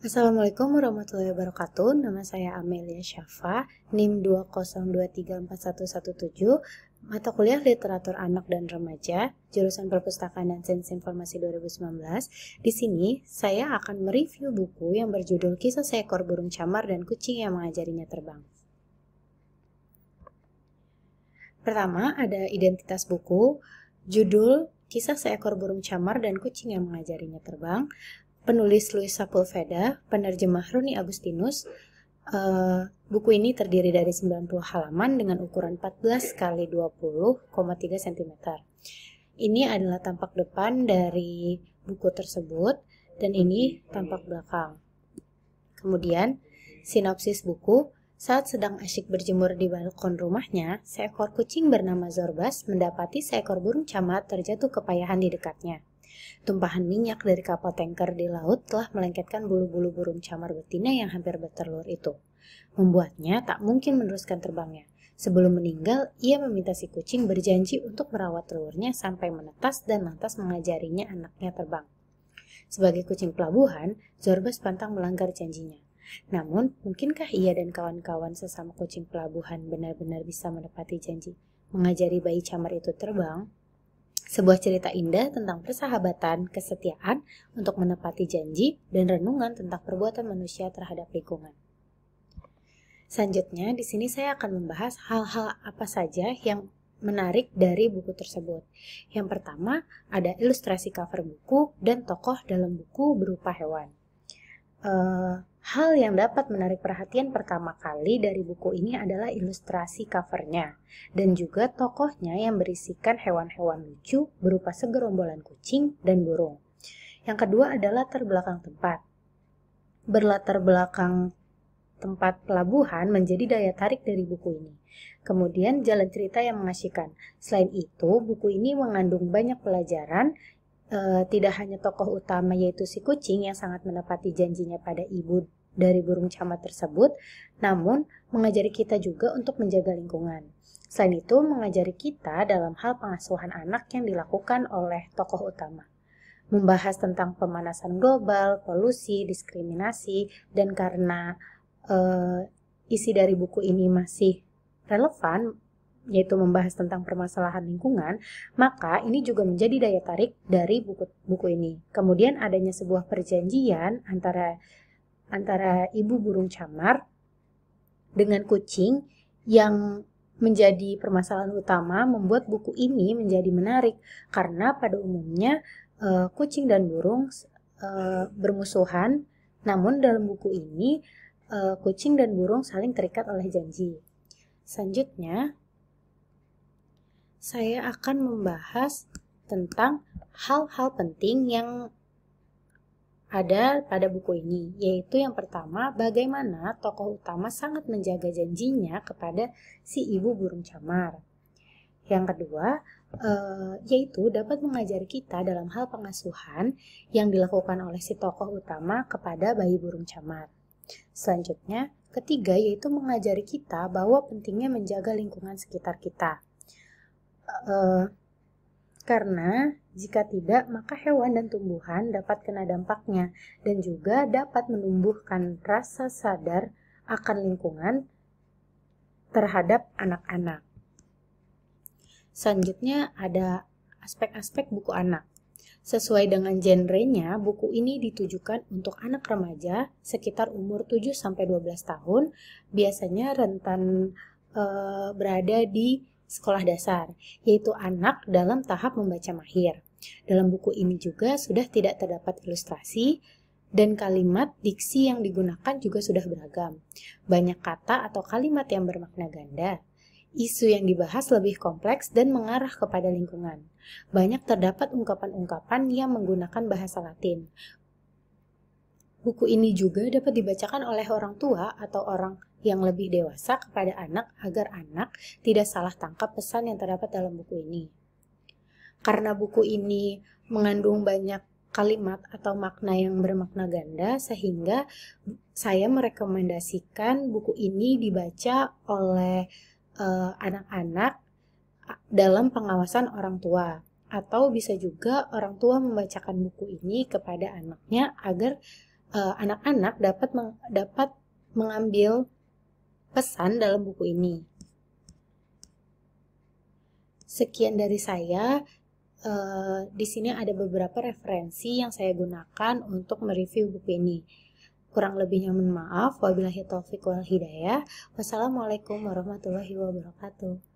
Assalamualaikum warahmatullahi wabarakatuh. Nama saya Amelia Syafa, NIM 202341117, mata kuliah Literatur Anak dan Remaja, jurusan Perpustakaan dan Sains Informasi 2019. Di sini saya akan mereview buku yang berjudul Kisah Seekor Burung Camar dan Kucing yang Mengajarinya Terbang. Pertama, ada identitas buku, judul Kisah Seekor Burung Camar dan Kucing yang Mengajarinya Terbang, penulis Louis Sepulveda, penerjemah Runi Agustinus. Buku ini terdiri dari 90 halaman dengan ukuran 14 x 20,3 cm. Ini adalah tampak depan dari buku tersebut dan ini tampak belakang. Kemudian, sinopsis buku. Saat sedang asyik berjemur di balkon rumahnya, seekor kucing bernama Zorbas mendapati seekor burung camar terjatuh kepayahan di dekatnya. Tumpahan minyak dari kapal tanker di laut telah melengketkan bulu-bulu burung camar betina yang hampir bertelur itu, membuatnya tak mungkin meneruskan terbangnya. Sebelum meninggal, ia meminta si kucing berjanji untuk merawat telurnya sampai menetas dan lantas mengajarinya anaknya terbang. Sebagai kucing pelabuhan, Zorbas pantang melanggar janjinya. Namun, mungkinkah ia dan kawan-kawan sesama kucing pelabuhan benar-benar bisa menepati janji mengajari bayi camar itu terbang? Sebuah cerita indah tentang persahabatan, kesetiaan untuk menepati janji, dan renungan tentang perbuatan manusia terhadap lingkungan. Selanjutnya, di sini saya akan membahas hal-hal apa saja yang menarik dari buku tersebut. Yang pertama, ada ilustrasi cover buku dan tokoh dalam buku berupa hewan. Hal yang dapat menarik perhatian pertama kali dari buku ini adalah ilustrasi covernya dan juga tokohnya yang berisikan hewan-hewan lucu berupa segerombolan kucing dan burung. Yang kedua adalah latar belakang tempat. Berlatar belakang tempat pelabuhan menjadi daya tarik dari buku ini. Kemudian jalan cerita yang mengasyikkan. Selain itu, buku ini mengandung banyak pelajaran. Tidak hanya tokoh utama yaitu si kucing yang sangat menepati janjinya pada ibu dari burung camar tersebut, namun mengajari kita juga untuk menjaga lingkungan. Selain itu, mengajari kita dalam hal pengasuhan anak yang dilakukan oleh tokoh utama. Membahas tentang pemanasan global, polusi, diskriminasi, dan karena isi dari buku ini masih relevan, yaitu membahas tentang permasalahan lingkungan, maka ini juga menjadi daya tarik dari buku ini. Kemudian adanya sebuah perjanjian antara ibu burung camar dengan kucing yang menjadi permasalahan utama membuat buku ini menjadi menarik karena pada umumnya kucing dan burung bermusuhan, namun dalam buku ini kucing dan burung saling terikat oleh janji. Selanjutnya, saya akan membahas tentang hal-hal penting yang ada pada buku ini, yaitu yang pertama, bagaimana tokoh utama sangat menjaga janjinya kepada si ibu burung camar. Yang kedua, yaitu dapat mengajari kita dalam hal pengasuhan yang dilakukan oleh si tokoh utama kepada bayi burung camar. Selanjutnya, ketiga, yaitu mengajari kita bahwa pentingnya menjaga lingkungan sekitar kita. Karena jika tidak, maka hewan dan tumbuhan dapat kena dampaknya dan juga dapat menumbuhkan rasa sadar akan lingkungan terhadap anak-anak. Selanjutnya ada aspek-aspek buku anak. Sesuai dengan genrenya, buku ini ditujukan untuk anak remaja sekitar umur 7-12 tahun, biasanya rentan berada di sekolah dasar, yaitu anak dalam tahap membaca mahir. Dalam buku ini juga sudah tidak terdapat ilustrasi dan kalimat diksi yang digunakan juga sudah beragam. Banyak kata atau kalimat yang bermakna ganda. Isu yang dibahas lebih kompleks dan mengarah kepada lingkungan. Banyak terdapat ungkapan-ungkapan yang menggunakan bahasa Latin. Buku ini juga dapat dibacakan oleh orang tua atau orang yang lebih dewasa kepada anak agar anak tidak salah tangkap pesan yang terdapat dalam buku ini. Karena buku ini mengandung banyak kalimat atau makna yang bermakna ganda, sehingga saya merekomendasikan buku ini dibaca oleh anak-anak dalam pengawasan orang tua. Atau bisa juga orang tua membacakan buku ini kepada anaknya agar anak-anak dapat mengambil pesan dalam buku ini. Sekian dari saya. Di sini ada beberapa referensi yang saya gunakan untuk mereview buku ini. Kurang lebihnya mohon maaf. Wabillahi taufiq wal hidayah. Wassalamualaikum warahmatullahi wabarakatuh.